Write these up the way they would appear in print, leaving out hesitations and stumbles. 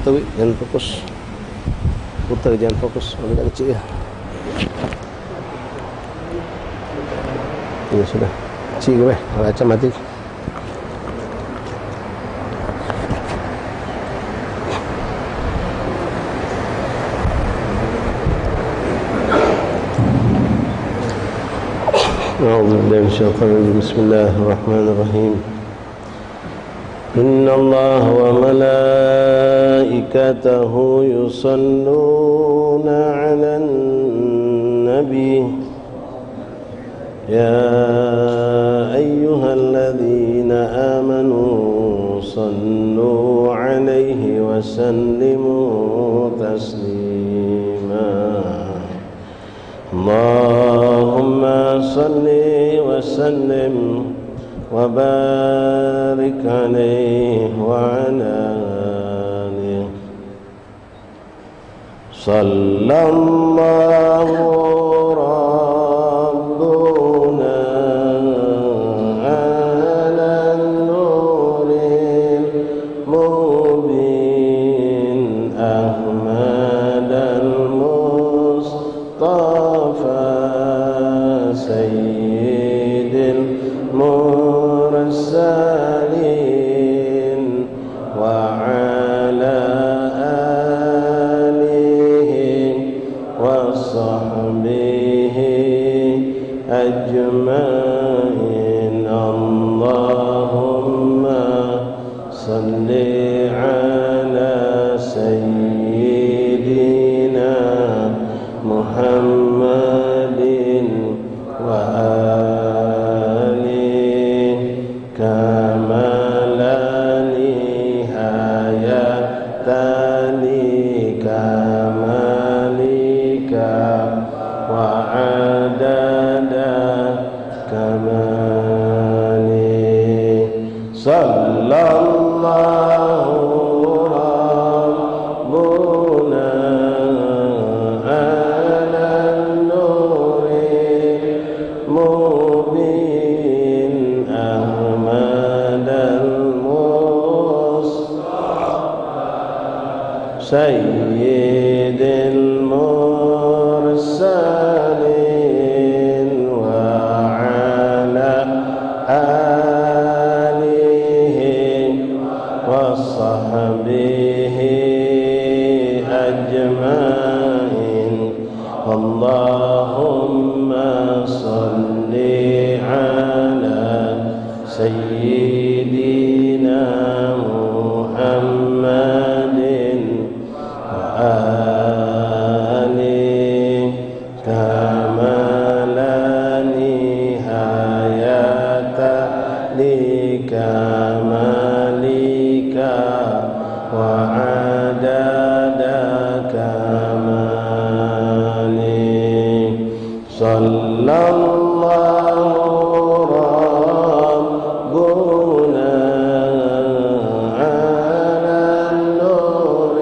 Tapi jangan fokus. Putar jangan fokus. Agak kecil ya. Ya sudah. Kecil ke kaca mati. أعوذ بالله من الشيطان الرجيم بسم الله الرحمن الرحيم إن الله وملائكته يصلون على النبي يا أيها الذين آمنوا صلوا عليه وسلموا تسليما اللهم صل وسلم وبارك عليه وعلى آله صلى الله ربنا على النور المبين أحمد المصطفى سيد المرسلين وعلى آله وصحبه أجمعين اللهم صل على سيدنا محمد وآله كما لا نهاية لكمالك وعدد كمالك صلى الله ربنا على النور المبين أحمد المصطفى سيد المرسلين وعلى آله وصحبه أجمعين اللهم صل على سيدنا محمد وآله كما لا نهاية لكمالك وعدد كمالك صلى الله ربنا على النور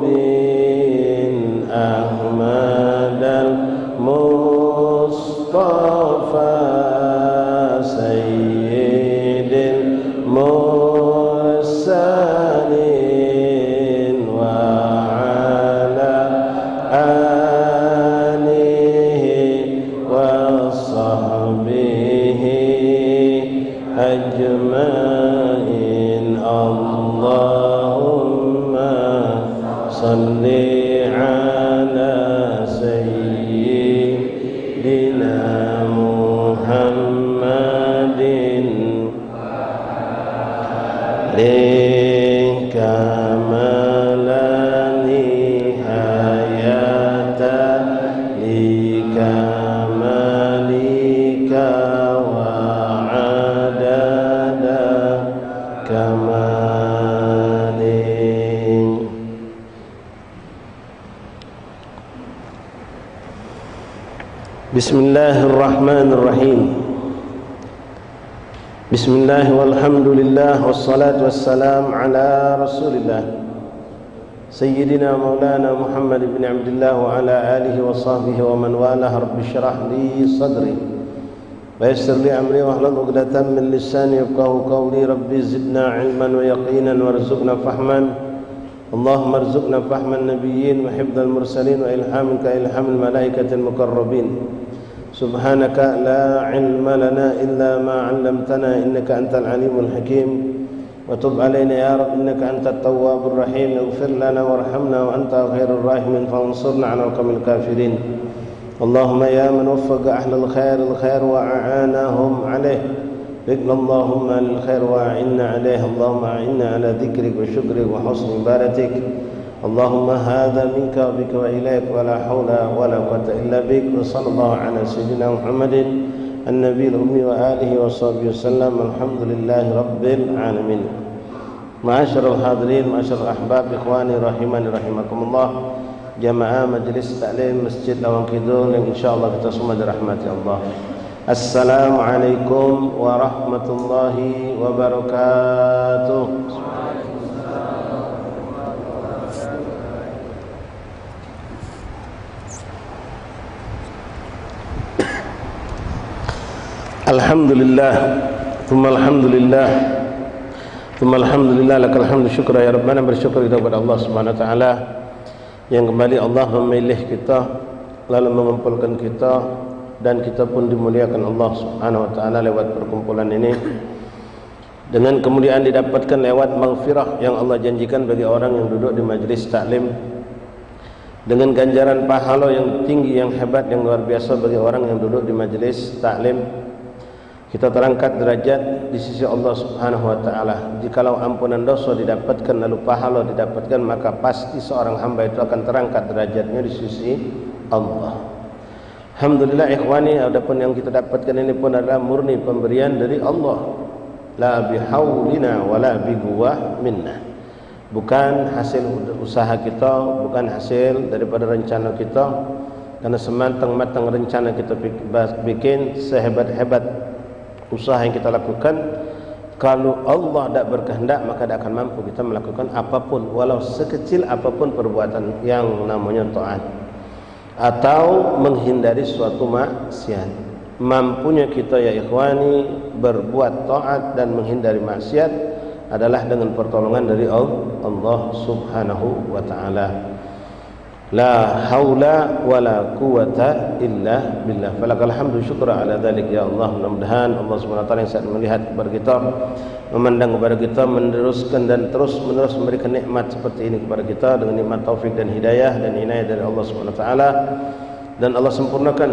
المبين أحمد المصطفى سيد المرسلين وعلى آله وصحبه أجمعين اللهم صل على سيدنا محمد كما لا نهاية لكمالك وعدد كمالك بسم الله الرحمن الرحيم بسم الله والحمد لله والصلاة والسلام على رسول الله سيدنا مولانا محمد بن عبد الله وعلى آله وصحبه ومن والاه رب اشرح لي صدري ويسر لي أمري واحلل عقدة من لساني يفقهوا قولي ربي زدنا علما ويقينا وارزقنا فهما اللهم ارزقنا فهم النبيين وحفظ المرسلين وإلهامك إلهام الملائكة المقربين سبحانك لا علم لنا إلا ما علمتنا إنك أنت العليم الحكيم وتب علينا يا رب إنك أنت التواب الرحيم اغفر لنا وارحمنا وأنت خير الراحمين فانصرنا على القوم الكافرين اللهم يا من وفق أهل الخير وأعانهم عليه بك اللهم للخير وأعنا عليه اللهم أعنا على ذكرك وشكرك وحسن عبادتك اللهم هذا منك وبك وإليك ولا حول ولا قوة إلا بك وصلى الله على سيدنا محمد النبي الأمي وآله وصحبه وسلم الحمد لله رب العالمين. معاشر الحاضرين معاشر الأحباب إخواني rahimani rahimakumullah, jamaah majelis taklim Masjid Lawang Kidul yang insyaallah kita semua dirahmati Allah. Assalamualaikum warahmatullahi wabarakatuh. Alhamdulillah, thumma alhamdulillah, thumma alhamdulillah, lakal hamdu syukra ya Rabbana, bersyukur kita kepada Allah Subhanahu wa taala yang kembali Allah memilih kita lalu mengumpulkan kita dan kita pun dimuliakan Allah Subhanahu wa taala lewat perkumpulan ini dengan kemuliaan didapatkan lewat maghfirah yang Allah janjikan bagi orang yang duduk di majelis taklim, dengan ganjaran pahala yang tinggi, yang hebat, yang luar biasa bagi orang yang duduk di majelis taklim. Kita terangkat derajat di sisi Allah Subhanahu wa taala. Jikalau ampunan dosa didapatkan lalu pahala didapatkan, maka pasti seorang hamba itu akan terangkat derajatnya di sisi Allah. Alhamdulillah ikhwani, adapun yang kita dapatkan ini pun adalah murni pemberian dari Allah. La bihaulina wala biquwwah minna. Bukan hasil usaha kita, bukan hasil daripada rencana kita. Karena semantang-matang rencana kita bikin, sehebat-hebat usaha yang kita lakukan, kalau Allah tidak berkehendak maka tidak akan mampu kita melakukan apapun, walau sekecil apapun perbuatan yang namanya taat atau menghindari suatu maksiat. Mampunya kita ya ikhwani berbuat taat dan menghindari maksiat adalah dengan pertolongan dari Allah Subhanahu wa taala. La haula wala quwata illa billah. Falakal hamdu syukra ala dzalik ya Allah. Mudah-mudahan Allah Subhanahu wa taala yang saat melihat kepada kita, memandang kepada kita, meneruskan dan terus-menerus memberikan nikmat seperti ini kepada kita dengan nikmat taufik dan hidayah dan inayah dari Allah Subhanahu wa taala, dan Allah sempurnakan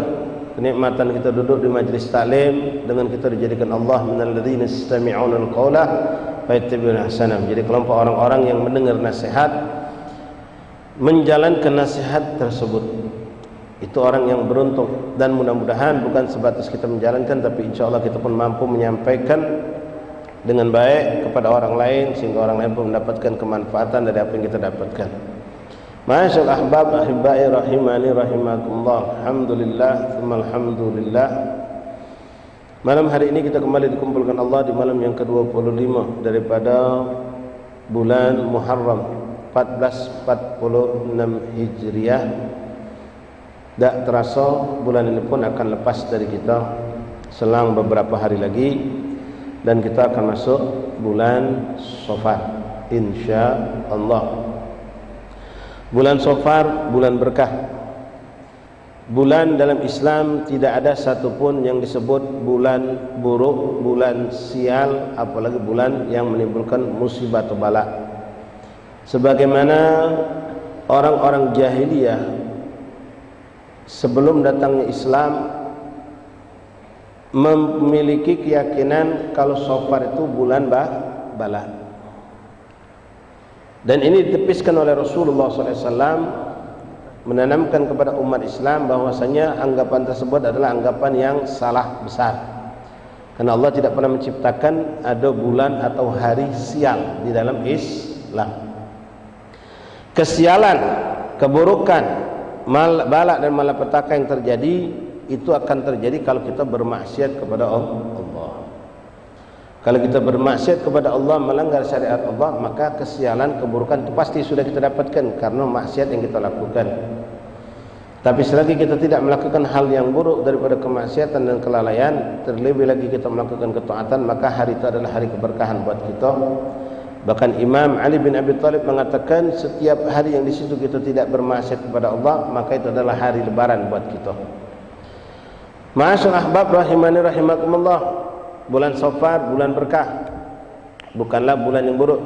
kenikmatan kita duduk di majlis taklim dengan kita dijadikan Allah minal ladzina yastami'una al-qaula fayattabi'una ahsana, menjadi kelompok orang-orang yang mendengar nasihat, menjalankan nasihat tersebut. Itu orang yang beruntung, dan mudah-mudahan bukan sebatas kita menjalankan, tapi insya Allah kita pun mampu menyampaikan dengan baik kepada orang lain sehingga orang lain pun mendapatkan kemanfaatan dari apa yang kita dapatkan. Masyaallah ahbab ahibai rahimani rahimakumullah. Alhamdulillah, alhamdulillah. Malam hari ini kita kembali dikumpulkan Allah di malam yang ke-25 daripada bulan Muharram 1446 Hijriah. Tak terasa bulan ini pun akan lepas dari kita selang beberapa hari lagi, dan kita akan masuk bulan Safar insya Allah. Bulan Safar bulan berkah. Bulan dalam Islam tidak ada satupun yang disebut bulan buruk, bulan sial, apalagi bulan yang menimbulkan musibah atau bala. Sebagaimana orang-orang jahiliyah sebelum datangnya Islam memiliki keyakinan kalau Safar itu bulan bala, dan ini ditepiskan oleh Rasulullah SAW, menanamkan kepada umat Islam bahwasanya anggapan tersebut adalah anggapan yang salah besar, karena Allah tidak pernah menciptakan ada bulan atau hari sial di dalam Islam. Kesialan, keburukan, bala dan malapetaka yang terjadi itu akan terjadi kalau kita bermaksiat kepada Allah. Kalau kita bermaksiat kepada Allah, melanggar syariat Allah, maka kesialan, keburukan itu pasti sudah kita dapatkan karena maksiat yang kita lakukan. Tapi selagi kita tidak melakukan hal yang buruk daripada kemaksiatan dan kelalaian, terlebih lagi kita melakukan ketaatan, maka hari itu adalah hari keberkahan buat kita. Bahkan Imam Ali bin Abi Thalib mengatakan, setiap hari yang di situ kita tidak bermaksiat kepada Allah, maka itu adalah hari lebaran buat kita. Ma'asyar ahbab rahimani rahimakumullah, bulan Safar bulan berkah, bukanlah bulan yang buruk.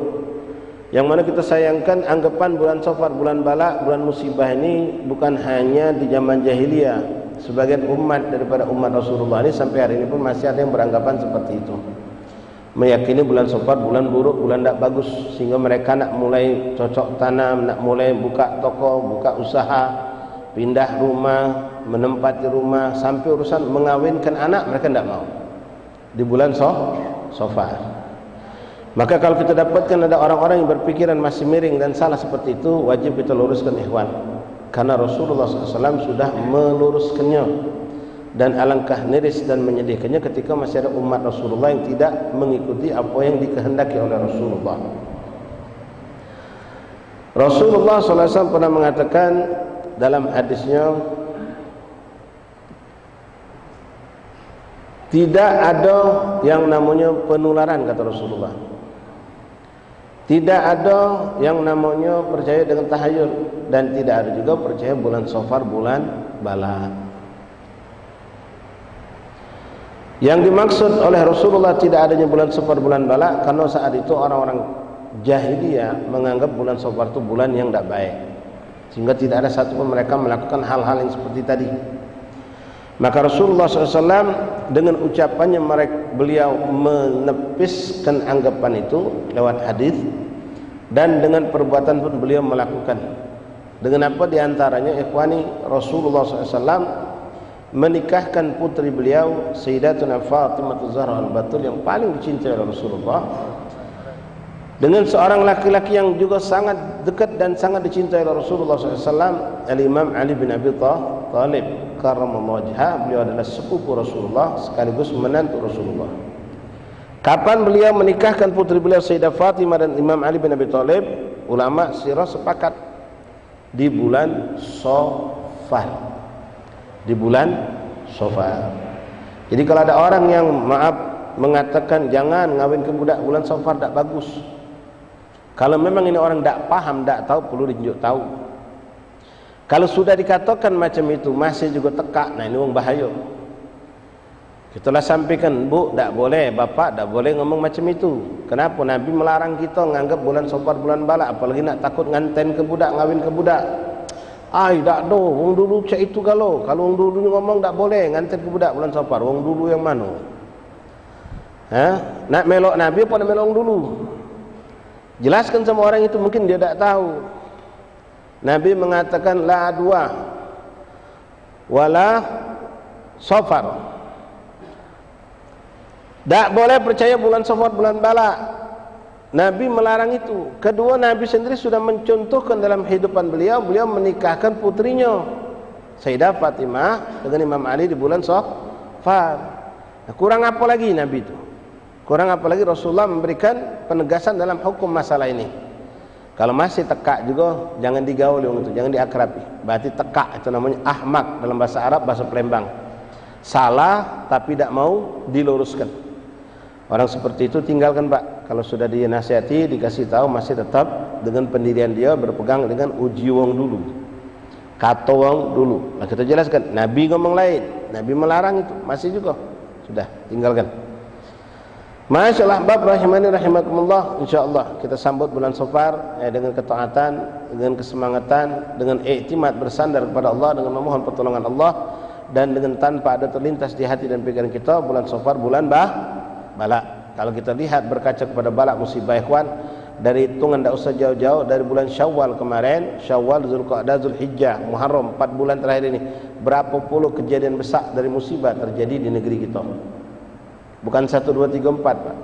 Yang mana kita sayangkan anggapan bulan Safar, bulan bala, bulan musibah ini bukan hanya di zaman jahiliyah. Sebagian umat daripada umat Rasulullah ini sampai hari ini pun masih ada yang beranggapan seperti itu, meyakini bulan Safar bulan buruk, bulan tidak bagus, sehingga mereka nak mulai cocok tanam, nak mulai buka toko, buka usaha, pindah rumah, menempati rumah, sampai urusan mengawinkan anak mereka tidak mau di bulan Safar. Maka kalau kita dapatkan ada orang-orang yang berpikiran masih miring dan salah seperti itu, wajib kita luruskan ikhwan, karena Rasulullah SAW sudah meluruskannya. Dan alangkah miris dan menyedihkannya ketika masih ada umat Rasulullah yang tidak mengikuti apa yang dikehendaki oleh Rasulullah. Rasulullah SAW pernah mengatakan dalam hadisnya, tidak ada yang namanya penularan, kata Rasulullah. Tidak ada yang namanya percaya dengan tahayul, dan tidak ada juga percaya bulan Safar bulan bala. Yang dimaksud oleh Rasulullah tidak adanya bulan Safar bulan bala, karena saat itu orang-orang jahiliyah menganggap bulan Safar itu bulan yang tidak baik, sehingga tidak ada satupun mereka melakukan hal-hal yang seperti tadi. Maka Rasulullah SAW dengan ucapannya beliau menepiskan anggapan itu lewat hadis, dan dengan perbuatan pun beliau melakukan. Dengan apa diantaranya ikhwani, Rasulullah SAW menikahkan putri beliau Sayyidatuna Fatimah Zahra al-Batul yang paling dicintai oleh Rasulullah dengan seorang laki-laki yang juga sangat dekat dan sangat dicintai oleh Rasulullah SAW, Al-Imam Ali bin Abi Thalib karramallahu wajhah. Beliau adalah sepupu Rasulullah sekaligus menantu Rasulullah. Kapan beliau menikahkan putri beliau Sayyidah Fatimah dan Imam Ali bin Abi Thalib? Ulama sirah sepakat di bulan Safar. Di bulan Safar. Jadi kalau ada orang yang mengatakan jangan ngawin ke budak bulan Safar, tak bagus. Kalau memang ini orang tak paham, tak tahu, perlu ditunjuk tahu. Kalau sudah dikatakan macam itu masih juga tekak, nah ini orang bahaya. Itulah sampaikan, bu, tak boleh, bapak tak boleh ngomong macam itu. Kenapa? Nabi melarang kita nganggap bulan Safar bulan bala, apalagi nak takut nganten ke budak, ngawin ke budak. Ai tak do, wong dulu cak itu kalau wong dulu ngomong tak boleh nganten ke budak bulan Safar, wong dulu yang mana? Nak melok Nabi apa nak melok wong dulu? Jelaskan sama orang itu, mungkin dia tak tahu. Nabi mengatakan la adwa wala Safar. Tak boleh percaya bulan Safar bulan bala. Nabi melarang itu. Kedua, Nabi sendiri sudah mencontohkan dalam kehidupan beliau, beliau menikahkan putrinya Sayyidah Fatimah dengan Imam Ali di bulan Safar. Nah, kurang apa lagi Nabi itu? Kurang apa lagi Rasulullah memberikan penegasan dalam hukum masalah ini. Kalau masih tekak juga jangan digauli itu, jangan diakrabi. Berarti tekak itu namanya ahmak dalam bahasa Arab, bahasa Palembang. Salah tapi tidak mau diluruskan. Orang seperti itu tinggalkan, Pak. Kalau sudah dinasihati, dikasih tahu, masih tetap dengan pendirian dia berpegang dengan uji wong dulu, kata wong dulu. Nah, kita jelaskan, Nabi ngomong lain, Nabi melarang itu, masih juga sudah tinggalkan. Masyaallah, bab rahimani rahimakumullah. Insyaallah kita sambut bulan Safar dengan ketaatan, dengan kesemangatan, dengan iktimad bersandar kepada Allah, dengan memohon pertolongan Allah, dan dengan tanpa ada terlintas di hati dan pikiran kita bulan Safar bulan bala. Kalau kita lihat berkaca kepada bala musibah ikhwan, dari hitungan tak usah jauh-jauh, dari bulan Syawal kemarin, Syawal, Zulqa'dah, Zulhijjah, Muharram, 4 bulan terakhir ini, berapa puluh kejadian besar dari musibah terjadi di negeri kita. Bukan 1, 2, 3, 4, Pak.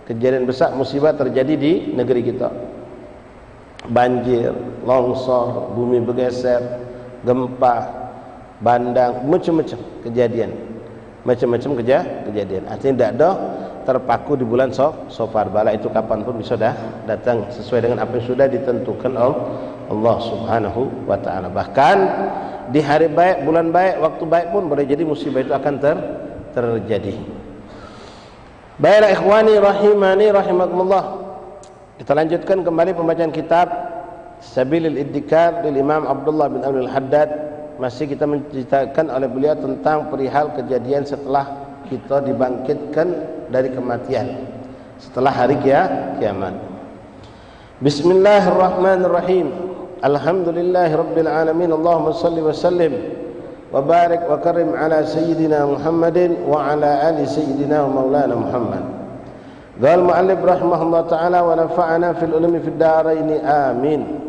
Kejadian besar musibah terjadi di negeri kita. Banjir, longsor, bumi bergeser, gempa, bandang, macam-macam kejadian. Macam-macam kejadian. Artinya tidak ada terpaku di bulan Safar. Bala itu kapan pun bisa datang sesuai dengan apa yang sudah ditentukan oleh Allah Subhanahu wa taala. Bahkan di hari baik, bulan baik, waktu baik pun boleh jadi musibah itu akan terjadi. Baiklah ikhwani rahimani rahimakumullah. Kita lanjutkan kembali pembacaan kitab Sabilil Iddikar dari Imam Abdullah bin Abdul Haddad. Masih kita menceritakan oleh beliau tentang perihal kejadian setelah kita dibangkitkan dari kematian, setelah hari kiamat. Bismillahirrahmanirrahim. Alhamdulillahirabbil alamin. Allahumma shalli wa sallim wa barik wa karim ala sayyidina Muhammadin wa ala ali sayyidina wa maulana Muhammad. Qala al-muallif rahimahullah ta'ala wa nafa'ana fil ulumi fid darain amin.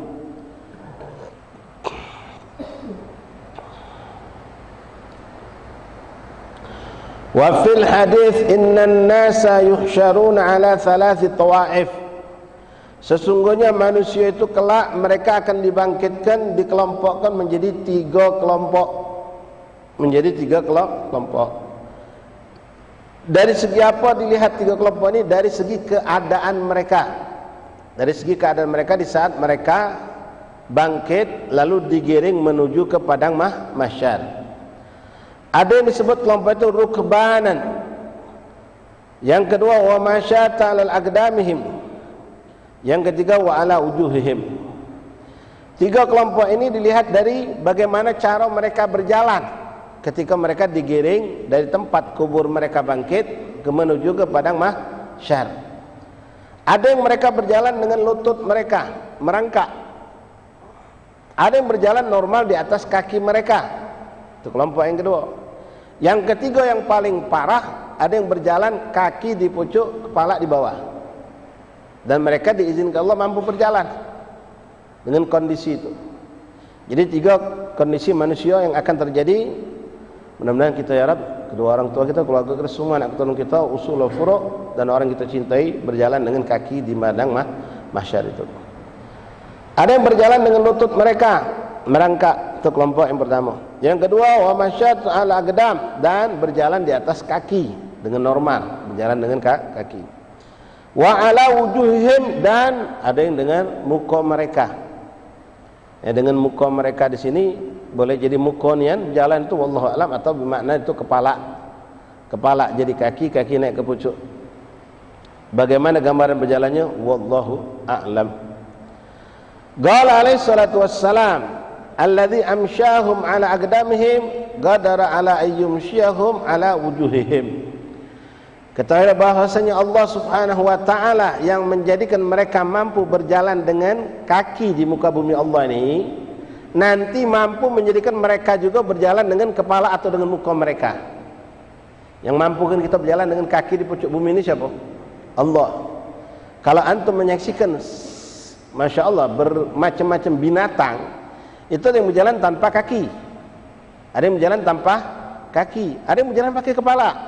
Wa fil hadits innan nasa yuhsyaruna ala thalathi tawaif. Sesungguhnya manusia itu kelak mereka akan dibangkitkan, dikelompokkan menjadi tiga kelompok. Dari segi apa dilihat tiga kelompok ini? Dari segi keadaan mereka. Dari segi keadaan mereka di saat mereka bangkit lalu digiring menuju ke padang mahsyar. Ada yang disebut kelompok itu rukbanan. Yang kedua wa masyata 'alal aqdamihim. Yang ketiga wa ala wujuhihim. Tiga kelompok ini dilihat dari bagaimana cara mereka berjalan ketika mereka digiring dari tempat kubur mereka bangkit ke menuju ke padang mahsyar. Ada yang mereka berjalan dengan lutut mereka merangkak. Ada yang berjalan normal di atas kaki mereka. Itu kelompok yang kedua. Yang ketiga yang paling parah, ada yang berjalan kaki di pucuk, kepala di bawah. Dan mereka diizinkan Allah mampu berjalan dengan kondisi itu. Jadi tiga kondisi manusia yang akan terjadi. Mudah-mudahan kita ya Rabb, kedua orang tua kita, keluarga kita semua, anak keturunan kita, usul furu' dan orang kita cintai berjalan dengan kaki di padang mahsyar itu. Ada yang berjalan dengan lutut mereka merangkak, itu kelompok yang pertama. Yang kedua wa masyat ala aqdam, dan berjalan di atas kaki dengan normal, berjalan dengan kaki. Wa ala wujuhihim, dan ada yang dengan muka mereka. Ya, dengan muka mereka di sini boleh jadi mukonian jalan itu wallahu alam, atau bermakna itu kepala jadi kaki, kaki naik ke pucuk. Bagaimana gambaran berjalannya wallahu a'lam. Qala alaihi salatu wassalam alladzi amsyahum ala aqdamihim qadara ala ayyumsyahum ala wujuhihim. Ketahuilah bahwasanya Allah Subhanahu wa taala yang menjadikan mereka mampu berjalan dengan kaki di muka bumi Allah ini, nanti mampu menjadikan mereka juga berjalan dengan kepala atau dengan muka mereka. Yang mampu kan kita berjalan dengan kaki di pucuk bumi ini siapa? Allah. Kalau antum menyaksikan Masya Allah bermacam-macam binatang, itu ada yang berjalan tanpa kaki, ada yang berjalan tanpa kaki, ada yang berjalan pakai kepala.